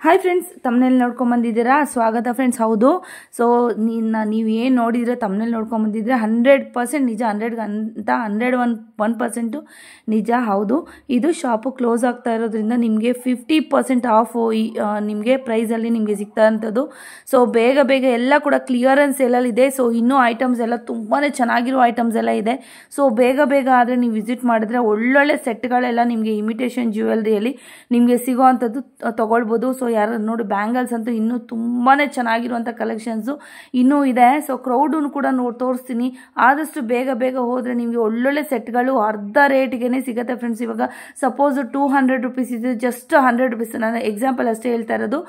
Hi friends, ತಮ್ಮನೇಲಿ ನೋಡ್ಕೊಂಬಂದಿದ್ದೀರಾ? ಸ್ವಾಗತ friends. ಹೌದು, so ನೀವು ಏನು ನೋಡಿದರೆ ತಮ್ಮನೇಲಿ ನೋಡ್ಕೊಂಬಂದಿದ್ರೆ 100% ನಿಜ, 101% ನಿಜ. ಹೌದು, ಇದು ಶಾಪು ಕ್ಲೋಸ್ ಆಗ್ತಾ ಇರೋದ್ರಿಂದ ನಿಮಗೆ 50% ಆಫ್ ನಿಮಗೆ ಪ್ರೈಸಲ್ಲಿ ನಿಮಗೆ ಸಿಗ್ತಾ ಅಂಥದ್ದು. ಸೊ ಬೇಗ ಬೇಗ ಎಲ್ಲ ಕೂಡ ಕ್ಲಿಯರೆನ್ಸ್ ಎಲ್ಲಲ್ಲಿದೆ. ಸೊ ಇನ್ನೂ ಐಟಮ್ಸ್ ಎಲ್ಲ ತುಂಬಾ ಚೆನ್ನಾಗಿರೋ ಐಟಮ್ಸ್ ಎಲ್ಲ ಇದೆ. ಸೊ ಬೇಗ ಬೇಗ ಆದರೆ ನೀವು ವಿಸಿಟ್ ಮಾಡಿದ್ರೆ ಒಳ್ಳೊಳ್ಳೆ ಸೆಟ್ಗಳೆಲ್ಲ ನಿಮಗೆ ಇಮಿಟೇಷನ್ ಜ್ಯುವೆಲ್ರಿಯಲ್ಲಿ ನಿಮಗೆ ಸಿಗೋ ಅಂಥದ್ದು ತೊಗೊಳ್ಬೋದು. ಸೊ ಯಾರು ನೋಡಿ, ಬ್ಯಾಂಗಲ್ಸ್ ಅಂತೂ ಇನ್ನೂ ತುಂಬಾ ಚೆನ್ನಾಗಿರುವಂಥ ಕಲೆಕ್ಷನ್ಸು ಇನ್ನೂ ಇದೆ. ಸೊ ಕ್ರೌಡೂ ಕೂಡ ತೋರಿಸ್ತೀನಿ. ಆದಷ್ಟು ಬೇಗ ಬೇಗ ಹೋದರೆ ನಿಮಗೆ ಒಳ್ಳೊಳ್ಳೆ ಸೆಟ್ಗಳು ಅರ್ಧ ರೇಟ್ಗೆ ಸಿಗುತ್ತೆ ಫ್ರೆಂಡ್ಸ್. ಇವಾಗ ಸಪೋಸ್ 200 ರುಪೀಸ್ ಇದೆ, ಜಸ್ಟ್ 100 ರುಪೀಸ್. ನಾನು ಎಕ್ಸಾಂಪಲ್ ಅಷ್ಟೇ ಹೇಳ್ತಾ ಇರೋದು.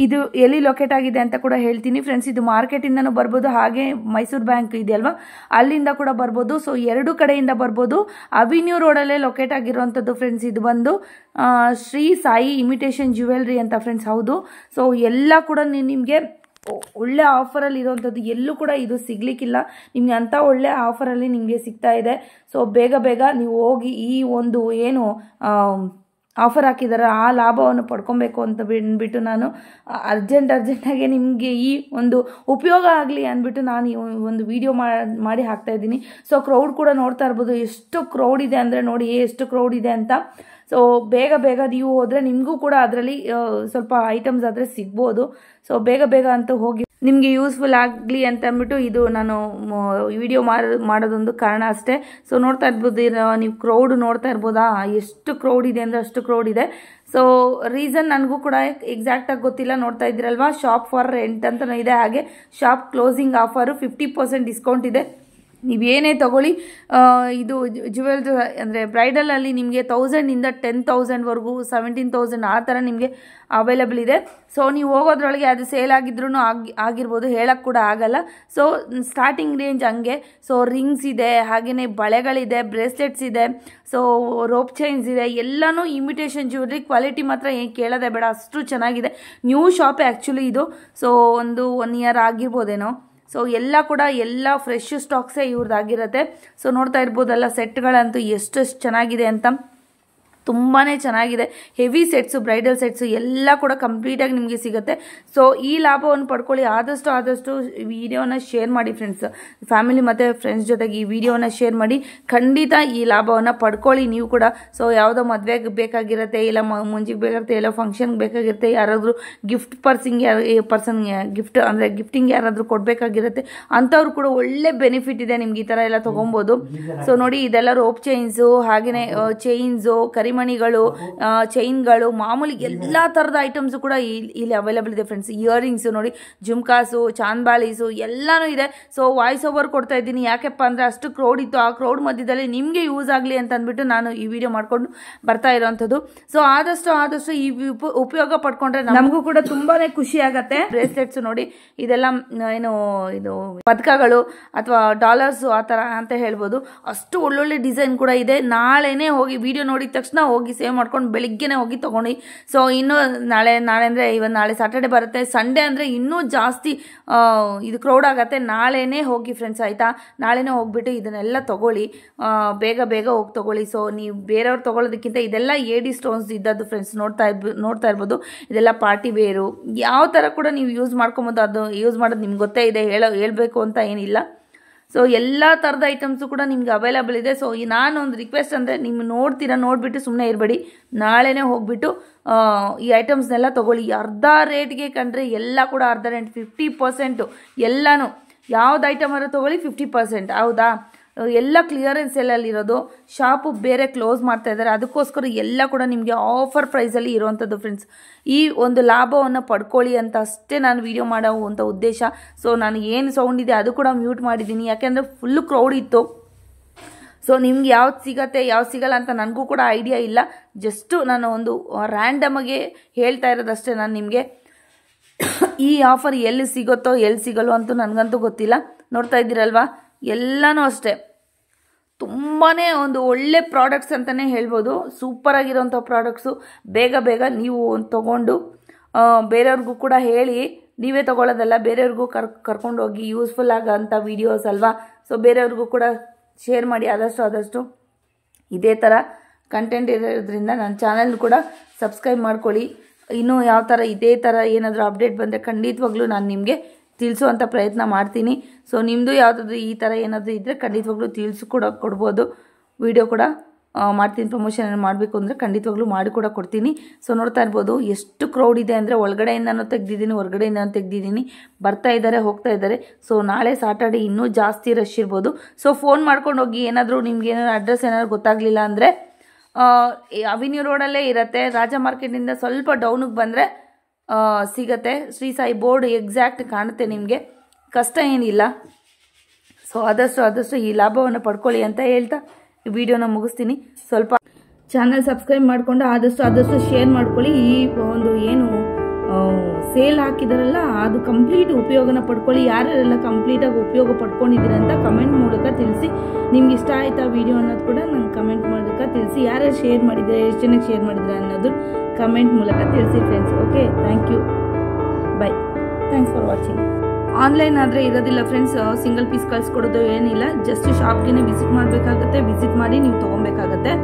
ಇದು ಎಲ್ಲಿ ಲೊಕೇಟ್ ಆಗಿದೆ ಅಂತ ಕೂಡ ಹೇಳ್ತೀನಿ ಫ್ರೆಂಡ್ಸ್. ಇದು ಮಾರ್ಕೆಟಿಂದನೂ ಬರ್ಬೋದು, ಹಾಗೆ ಮೈಸೂರು ಬ್ಯಾಂಕ್ ಇದೆಯಲ್ವಾ ಅಲ್ಲಿಂದ ಕೂಡ ಬರ್ಬೋದು. ಸೊ ಎರಡು ಕಡೆಯಿಂದ ಬರ್ಬೋದು. ಅವಿನ್ಯೂ ರೋಡಲ್ಲೇ ಲೊಕೇಟ್ ಆಗಿರುವಂಥದ್ದು ಫ್ರೆಂಡ್ಸ್. ಇದು ಬಂದು ಶ್ರೀ ಸಾಯಿ ಇಮಿಟೇಷನ್ ಜ್ಯುವೆಲ್ರಿ ಅಂತ ಫ್ರೆಂಡ್ಸ್. ಹೌದು, ಸೊ ಎಲ್ಲ ಕೂಡ ನಿಮಗೆ ಒಳ್ಳೆ ಆಫರಲ್ಲಿ ಇರೋವಂಥದ್ದು, ಎಲ್ಲೂ ಕೂಡ ಇದು ಸಿಗಲಿಕ್ಕಿಲ್ಲ ನಿಮಗೆ. ಅಂಥ ಒಳ್ಳೆ ಆಫರಲ್ಲಿ ನಿಮಗೆ ಸಿಗ್ತಾ ಇದೆ. ಸೊ ಬೇಗ ಬೇಗ ನೀವು ಹೋಗಿ ಈ ಒಂದು ಏನು ಆಫರ್ ಹಾಕಿದ್ದಾರೆ ಆ ಲಾಭವನ್ನು ಪಡ್ಕೊಬೇಕು ಅಂತ ಅಂದ್ಬಿಟ್ಟು ನಾನು ಅರ್ಜೆಂಟಾಗಿ ನಿಮಗೆ ಈ ಒಂದು ಉಪಯೋಗ ಆಗಲಿ ಅಂದ್ಬಿಟ್ಟು ನಾನು ಈ ಒಂದು ವಿಡಿಯೋ ಮಾಡಿ ಹಾಕ್ತಾ ಇದ್ದೀನಿ. ಸೊ ಕ್ರೌಡ್ ಕೂಡ ನೋಡ್ತಾ ಇರ್ಬೋದು, ಎಷ್ಟು ಕ್ರೌಡ್ ಇದೆ ಅಂದರೆ ನೋಡಿ ಎಷ್ಟು ಕ್ರೌಡ್ ಇದೆ ಅಂತ. ಸೊ ಬೇಗ ಬೇಗ ನೀವು ಹೋದರೆ ನಿಮಗೂ ಕೂಡ ಅದರಲ್ಲಿ ಸ್ವಲ್ಪ ಐಟಮ್ಸ್ ಆದರೆ ಸಿಗ್ಬೋದು. ಸೊ ಬೇಗ ಬೇಗ ಅಂತ ಹೋಗಿ ನಿಮಗೆ ಯೂಸ್ಫುಲ್ ಆಗಲಿ ಅಂತ ಅಂದ್ಬಿಟ್ಟು ಇದು ನಾನು ವಿಡಿಯೋ ಮಾಡೋದೊಂದು ಕಾರಣ ಅಷ್ಟೇ. ಸೊ ನೋಡ್ತಾ ಇರ್ಬೋದು, ನೀವು ಕ್ರೌಡ್ ನೋಡ್ತಾ ಇರ್ಬೋದಾ, ಎಷ್ಟು ಕ್ರೌಡ್ ಇದೆ ಅಂದರೆ ಅಷ್ಟು ಕ್ರೌಡ್ ಇದೆ. ಸೊ ರೀಸನ್ ನನಗೂ ಕೂಡ ಎಕ್ಸಾಕ್ಟಾಗಿ ಗೊತ್ತಿಲ್ಲ. ನೋಡ್ತಾ ಇದ್ದೀರಲ್ವಾ, ಶಾಪ್ ಫಾರ್ ರೆಂಟ್ ಅಂತ ಇದೆ, ಹಾಗೆ ಶಾಪ್ ಕ್ಲೋಸಿಂಗ್ ಆಫರು 50% ಡಿಸ್ಕೌಂಟ್ ಇದೆ. ನೀವೇನೇ ತಗೊಳ್ಳಿ, ಇದು ಜ್ಯುವೆಲ್ರಿ ಅಂದರೆ ಬ್ರೈಡಲಲ್ಲಿ ನಿಮಗೆ 1000ಇಂದ 10,000ವರೆಗೂ 17,000 ಆ ಥರ ನಿಮಗೆ ಅವೈಲಬಲ್ ಇದೆ. ಸೊ ನೀವು ಹೋಗೋದ್ರೊಳಗೆ ಅದು ಸೇಲ್ ಆಗಿದ್ರೂ ಆಗಿರ್ಬೋದು, ಹೇಳಕ್ಕೆ ಕೂಡ ಆಗಲ್ಲ. ಸೊ ಸ್ಟಾರ್ಟಿಂಗ್ ರೇಂಜ್ ಹಂಗೆ. ಸೊ ರಿಂಗ್ಸ್ ಇದೆ, ಹಾಗೆಯೇ ಬಳೆಗಳಿದೆ, ಬ್ರೇಸ್ಲೆಟ್ಸ್ ಇದೆ, ಸೊ ರೋಪ್ ಚೈನ್ಸ್ ಇದೆ, ಎಲ್ಲನೂ ಇಮಿಟೇಷನ್ ಜ್ಯುವೆಲ್ರಿ. ಕ್ವಾಲಿಟಿ ಮಾತ್ರ ಏನು ಕೇಳೋದೇ ಬೇಡ, ಅಷ್ಟು ಚೆನ್ನಾಗಿದೆ. ನ್ಯೂ ಶಾಪೇ ಆ್ಯಕ್ಚುಲಿ ಇದು. ಸೊ 1 ಇಯರ್ ಆಗಿರ್ಬೋದೇನೋ. ಸೊ ಎಲ್ಲ ಕೂಡ ಎಲ್ಲ ಫ್ರೆಶ್ ಸ್ಟಾಕ್ಸೇ ಇವ್ರದ್ದಾಗಿರುತ್ತೆ. ಸೊ ನೋಡ್ತಾ ಇರ್ಬೋದಲ್ಲ, ಸೆಟ್ಗಳಂತೂ ಎಷ್ಟು ಚೆನ್ನಾಗಿದೆ ಅಂತ, ತುಂಬಾ ಚೆನ್ನಾಗಿದೆ. ಹೆವಿ ಸೆಟ್ಸು, ಬ್ರೈಡಲ್ ಸೆಟ್ಸು ಎಲ್ಲ ಕೂಡ ಕಂಪ್ಲೀಟಾಗಿ ನಿಮಗೆ ಸಿಗುತ್ತೆ. ಸೊ ಈ ಲಾಭವನ್ನು ಪಡ್ಕೊಳ್ಳಿ. ಆದಷ್ಟು ವಿಡಿಯೋನ ಶೇರ್ ಮಾಡಿ ಫ್ರೆಂಡ್ಸ್, ಫ್ಯಾಮಿಲಿ ಮತ್ತು ಫ್ರೆಂಡ್ಸ್ ಜೊತೆಗೆ ಈ ವಿಡಿಯೋನ ಶೇರ್ ಮಾಡಿ. ಖಂಡಿತ ಈ ಲಾಭವನ್ನು ಪಡ್ಕೊಳ್ಳಿ ನೀವು ಕೂಡ. ಸೊ ಯಾವುದೋ ಮದುವೆಗೆ ಬೇಕಾಗಿರುತ್ತೆ, ಇಲ್ಲ ಮುಂಜಿಗೆ ಬೇಕಾಗಿರುತ್ತೆ, ಇಲ್ಲ ಫಂಕ್ಷನ್ಗೆ ಬೇಕಾಗಿರುತ್ತೆ, ಯಾರಾದರೂ ಗಿಫ್ಟ್ ಪರ್ಸನ್ಗೆ ಗಿಫ್ಟ್ ಅಂದರೆ ಗಿಫ್ಟಿಂಗ್ ಯಾರಾದರೂ ಕೊಡಬೇಕಾಗಿರುತ್ತೆ, ಅಂಥವ್ರು ಕೂಡ ಒಳ್ಳೆ ಬೆನಿಫಿಟ್ ಇದೆ ನಿಮ್ಗೆ. ಈ ಥರ ಎಲ್ಲ ತೊಗೊಬೋದು. ಸೊ ನೋಡಿ, ಇದೆಲ್ಲ ರೋಪ್ ಚೈನ್ಸು, ಹಾಗೆಯೇ ಚೈನ್ಸು, ಮಣಿಗಳು, ಚೈನ್ಗಳು, ಮಾಮೂಲಿ ಎಲ್ಲ ಥರದ ಐಟಮ್ಸು ಕೂಡ ಇಲ್ಲಿ ಅವೈಲಬಲ್ ಇದೆ ಫ್ರೆಂಡ್ಸ್. ಇಯರಿಂಗ್ಸು ನೋಡಿ, ಜುಮ್ಕಾಸು, ಚಾಂದ್ಬಾಲೀಸು ಎಲ್ಲನೂ ಇದೆ. ಸೊ ವಾಯ್ಸ್ ಓವರ್ ಕೊಡ್ತಾ ಇದ್ದೀನಿ, ಯಾಕೆಪ್ಪ ಅಂದರೆ ಅಷ್ಟು ಕ್ರೌಡ್ ಇತ್ತು. ಆ ಕ್ರೌಡ್ ಮಧ್ಯದಲ್ಲಿ ನಿಮಗೆ ಯೂಸ್ ಆಗಲಿ ಅಂತ ಅಂದ್ಬಿಟ್ಟು ನಾನು ಈ ವಿಡಿಯೋ ಮಾಡ್ಕೊಂಡು ಬರ್ತಾ ಇರೋವಂಥದ್ದು. ಸೊ ಆದಷ್ಟು ಈ ಉಪಯೋಗ ಪಡ್ಕೊಂಡ್ರೆ ನಮಗೂ ಕೂಡ ತುಂಬಾ ಖುಷಿ ಆಗತ್ತೆ. ಬ್ರೇಸ್ಲೆಟ್ಸ್ ನೋಡಿ, ಇದೆಲ್ಲ ಏನು ಇದು ಪದಕಗಳು ಅಥವಾ ಡಾಲರ್ಸು ಆ ಥರ ಅಂತ ಹೇಳ್ಬೋದು. ಅಷ್ಟು ಒಳ್ಳೊಳ್ಳೆ ಡಿಸೈನ್ ಕೂಡ ಇದೆ. ನಾಳೆನೇ ಹೋಗಿ ವಿಡಿಯೋ ನೋಡಿದ ತಕ್ಷಣ ಹೋಗಿ ಸೇವ್ ಮಾಡ್ಕೊಂಡು ಬೆಳಿಗ್ಗೆನೇ ಹೋಗಿ ತೊಗೊಂಡು. ಸೊ ಇನ್ನೂ ನಾಳೆ ಅಂದರೆ ನಾಳೆ ಸ್ಯಾಟರ್ಡೆ ಬರುತ್ತೆ, ಸಂಡೇ ಅಂದರೆ ಇನ್ನೂ ಜಾಸ್ತಿ ಇದು ಕ್ರೌಡ್ ಆಗುತ್ತೆ. ನಾಳೆನೇ ಹೋಗಿ ಫ್ರೆಂಡ್ಸ್, ಆಯಿತಾ? ನಾಳೆನೇ ಹೋಗ್ಬಿಟ್ಟು ಇದನ್ನೆಲ್ಲ ತೊಗೊಳ್ಳಿ, ಬೇಗ ಬೇಗ ಹೋಗಿ ತೊಗೊಳ್ಳಿ. ಸೊ ನೀವು ಬೇರೆಯವ್ರು ತೊಗೊಳ್ಳೋದಕ್ಕಿಂತ ಇದೆಲ್ಲ AD ಸ್ಟೋನ್ಸ್ ಇದ್ದದ್ದು ಫ್ರೆಂಡ್ಸ್. ನೋಡ್ತಾ ಇರ್ಬೋದು, ಇದೆಲ್ಲ ಪಾರ್ಟಿ ವೇರು, ಯಾವ ಥರ ಕೂಡ ನೀವು ಯೂಸ್ ಮಾಡ್ಕೊಬೋದು. ಅದು ಯೂಸ್ ಮಾಡೋದು ನಿಮ್ಗೆ ಗೊತ್ತೇ ಇದೆ, ಹೇಳಬೇಕು ಅಂತ ಏನಿಲ್ಲ. ಸೊ ಎಲ್ಲ ಥರದ ಐಟಮ್ಸು ಕೂಡ ನಿಮ್ಗೆ ಅವೈಲಬಲ್ ಇದೆ. ಸೊ ನಾನು ಒಂದು ರಿಕ್ವೆಸ್ಟ್ ಅಂದರೆ, ನೀವು ನೋಡ್ಬಿಟ್ಟು ಸುಮ್ಮನೆ ಇರಬೇಡಿ, ನಾಳೆನೇ ಹೋಗ್ಬಿಟ್ಟು ಈ ಐಟಮ್ಸ್ನೆಲ್ಲ ತೊಗೊಳ್ಳಿ. ಅರ್ಧ ರೇಟ್ಗೆ ಕಂಡ್ರೆ ಎಲ್ಲ ಕೂಡ ಅರ್ಧ ರೇಟ್, 50% ಎಲ್ಲನೂ. ಯಾವ್ದು ಐಟಮ್ ಆದರೂ ತೊಗೊಳ್ಳಿ 50%. ಹೌದಾ? ಎಲ್ಲ ಕ್ಲಿಯರೆನ್ಸ್ ಎಲ್ಲಲ್ಲಿರೋದು. ಶಾಪು ಬೇರೆ ಕ್ಲೋಸ್ ಮಾಡ್ತಾ ಇದ್ದಾರೆ, ಅದಕ್ಕೋಸ್ಕರ ಎಲ್ಲ ಕೂಡ ನಿಮಗೆ ಆಫರ್ ಪ್ರೈಸಲ್ಲಿ ಇರುವಂಥದ್ದು ಫ್ರೆಂಡ್ಸ್. ಈ ಒಂದು ಲಾಭವನ್ನು ಪಡ್ಕೊಳ್ಳಿ ಅಂತ ಅಷ್ಟೇ ನಾನು ವಿಡಿಯೋ ಮಾಡೋವಂಥ ಉದ್ದೇಶ. ಸೊ ನಾನು ಏನು ಸೌಂಡ್ ಇದೆ ಅದು ಕೂಡ ಮ್ಯೂಟ್ ಮಾಡಿದ್ದೀನಿ, ಯಾಕೆಂದರೆ ಫುಲ್ಲು ಕ್ರೌಡ್ ಇತ್ತು. ಸೊ ನಿಮ್ಗೆ ಯಾವ್ದು ಸಿಗತ್ತೆ ಯಾವ್ದು ಸಿಗಲ್ಲ ಅಂತ ನನಗೂ ಕೂಡ ಐಡಿಯಾ ಇಲ್ಲ. ಜಸ್ಟು ನಾನು ಒಂದು ರ್ಯಾಂಡಮಾಗೆ ಹೇಳ್ತಾ ಇರೋದಷ್ಟೇ ನಾನು ನಿಮಗೆ. ಈ ಆಫರ್ ಎಲ್ಲಿ ಸಿಗುತ್ತೋ ಎಲ್ಲಿ ಸಿಗಲ್ಲೋ ಅಂತೂ ನನಗಂತೂ ಗೊತ್ತಿಲ್ಲ. ನೋಡ್ತಾ ಇದ್ದೀರಲ್ವಾ, ಎಲ್ಲನೂ ಅಷ್ಟೇ ತುಂಬಾ ಒಂದು ಒಳ್ಳೆ ಪ್ರಾಡಕ್ಟ್ಸ್ ಅಂತಲೇ ಹೇಳ್ಬೋದು. ಸೂಪರಾಗಿರೋಂಥ ಪ್ರಾಡಕ್ಟ್ಸು. ಬೇಗ ಬೇಗ ನೀವು ತೊಗೊಂಡು ಬೇರೆಯವ್ರಿಗೂ ಕೂಡ ಹೇಳಿ. ನೀವೇ ತೊಗೊಳ್ಳೋದಲ್ಲ, ಬೇರೆಯವ್ರಿಗೂ ಕರ್ಕೊಂಡು ಹೋಗಿ. ಯೂಸ್ಫುಲ್ ಆಗೋಂಥ ವೀಡಿಯೋಸ್ ಅಲ್ವಾ. ಸೊ ಬೇರೆಯವ್ರಿಗೂ ಕೂಡ ಶೇರ್ ಮಾಡಿ ಆದಷ್ಟು. ಇದೇ ಥರ ಕಂಟೆಂಟ್ ಇರೋದ್ರಿಂದ ನನ್ನ ಚಾನಲ್ ಕೂಡ ಸಬ್ಸ್ಕ್ರೈಬ್ ಮಾಡ್ಕೊಳ್ಳಿ. ಇನ್ನೂ ಯಾವ ಥರ ಇದೇ ಥರ ಏನಾದರೂ ಅಪ್ಡೇಟ್ ಬಂದರೆ ಖಂಡಿತವಾಗ್ಲೂ ನಾನು ನಿಮಗೆ ತಿಳಿಸುವಂಥ ಪ್ರಯತ್ನ ಮಾಡ್ತೀನಿ. ಸೊ ನಿಮ್ಮದು ಯಾವುದಾದ್ರೂ ಈ ಥರ ಏನಾದರೂ ಇದ್ದರೆ ಖಂಡಿತವಾಗ್ಲೂ ಕೊಡ್ಬೋದು. ವಿಡಿಯೋ ಕೂಡ ಮಾಡ್ತೀನಿ. ಪ್ರಮೋಷನ್ ಮಾಡಬೇಕು ಅಂದರೆ ಖಂಡಿತವಾಗ್ಲೂ ಮಾಡಿ ಕೂಡ ಕೊಡ್ತೀನಿ. ಸೊ ನೋಡ್ತಾ ಇರ್ಬೋದು ಎಷ್ಟು ಕ್ರೌಡ್ ಇದೆ ಅಂದರೆ ಒಳಗಡೆಯಿಂದನೂ ತೆಗ್ದಿದ್ದೀನಿ, ಹೊರಗಡೆಯಿಂದನೂ ತೆಗ್ದಿದ್ದೀನಿ. ಬರ್ತಾ ಇದ್ದಾರೆ, ಹೋಗ್ತಾ ಇದ್ದಾರೆ. ಸೊ ನಾಳೆ ಸಾಟರ್ಡೆ ಇನ್ನೂ ಜಾಸ್ತಿ ರಶ್ ಇರ್ಬೋದು. ಸೊ ಫೋನ್ ಮಾಡ್ಕೊಂಡು ಹೋಗಿ. ಏನಾದರೂ ನಿಮ್ಗೆ ಏನಾದ್ರು ಅಡ್ರೆಸ್ ಏನಾದ್ರು ಗೊತ್ತಾಗಲಿಲ್ಲ ಅಂದರೆ ಅವಿನ್ಯೂ ರೋಡಲ್ಲೇ ಇರುತ್ತೆ. ರಾಜ ಮಾರ್ಕೆಟಿಂದ ಸ್ವಲ್ಪ ಡೌನಿಗೆ ಬಂದರೆ ಸಿಗತ್ತೆ. ಶ್ರೀ ಸಾಯಿ ಬೋರ್ಡ್ ಎಕ್ಸಾಕ್ಟ್ ಕಾಣುತ್ತೆ ನಿಮಗೆ, ಕಷ್ಟ ಏನಿಲ್ಲ. ಸೊ ಆದಷ್ಟು ಈ ಲಾಭವನ್ನು ಪಡ್ಕೊಳ್ಳಿ ಅಂತ ಹೇಳ್ತಾ ಈ ವಿಡಿಯೋನ ಮುಗಿಸ್ತೀನಿ. ಸ್ವಲ್ಪ ಚಾನಲ್ ಸಬ್ಸ್ಕ್ರೈಬ್ ಮಾಡಿಕೊಂಡು ಆದಷ್ಟು ಶೇರ್ ಮಾಡ್ಕೊಳ್ಳಿ. ಈ ಒಂದು ಏನು ಸೇಲ್ ಹಾಕಿದಾರಲ್ಲ ಅದು ಕಂಪ್ಲೀಟ್ ಉಪಯೋಗನ ಪಡ್ಕೊಳ್ಳಿ. ಯಾರೆಲ್ಲ ಕಂಪ್ಲೀಟಾಗಿ ಉಪಯೋಗ ಪಡ್ಕೊಂಡಿದ್ದೀರ ಅಂತ ಕಮೆಂಟ್ ಮೂಲಕ ತಿಳಿಸಿ. ನಿಮ್ಗೆ ಇಷ್ಟ ಆಯ್ತಾ ವಿಡಿಯೋ ಅನ್ನೋದು ಕೂಡ ನಂಗೆ ಕಮೆಂಟ್ ಮೂಲಕ ತಿಳಿಸಿ. ಯಾರ್ಯಾರು ಶೇರ್ ಮಾಡಿದ್ರೆ, ಎಷ್ಟು ಜನಕ್ಕೆ ಶೇರ್ ಮಾಡಿದ್ರೆ ಅನ್ನೋದು ಕಮೆಂಟ್ ಮೂಲಕ ತಿಳಿಸಿ friends. Okay, thank you, bye, thanks for watching. Online ಆದರೆ ಇರೋದಿಲ್ಲ ಫ್ರೆಂಡ್ಸ್, ಸಿಂಗಲ್ ಪೀಸ್ ಕಳಿಸ್ಕೊಡೋದು ಏನಿಲ್ಲ. ಜಸ್ಟ್ ಶಾಪ್ಗೆ ವಿಸಿಟ್ ಮಾಡಬೇಕಾಗತ್ತೆ. ವಿಸಿಟ್ ಮಾಡಿ ನೀವು ತೊಗೊಬೇಕಾಗತ್ತೆ.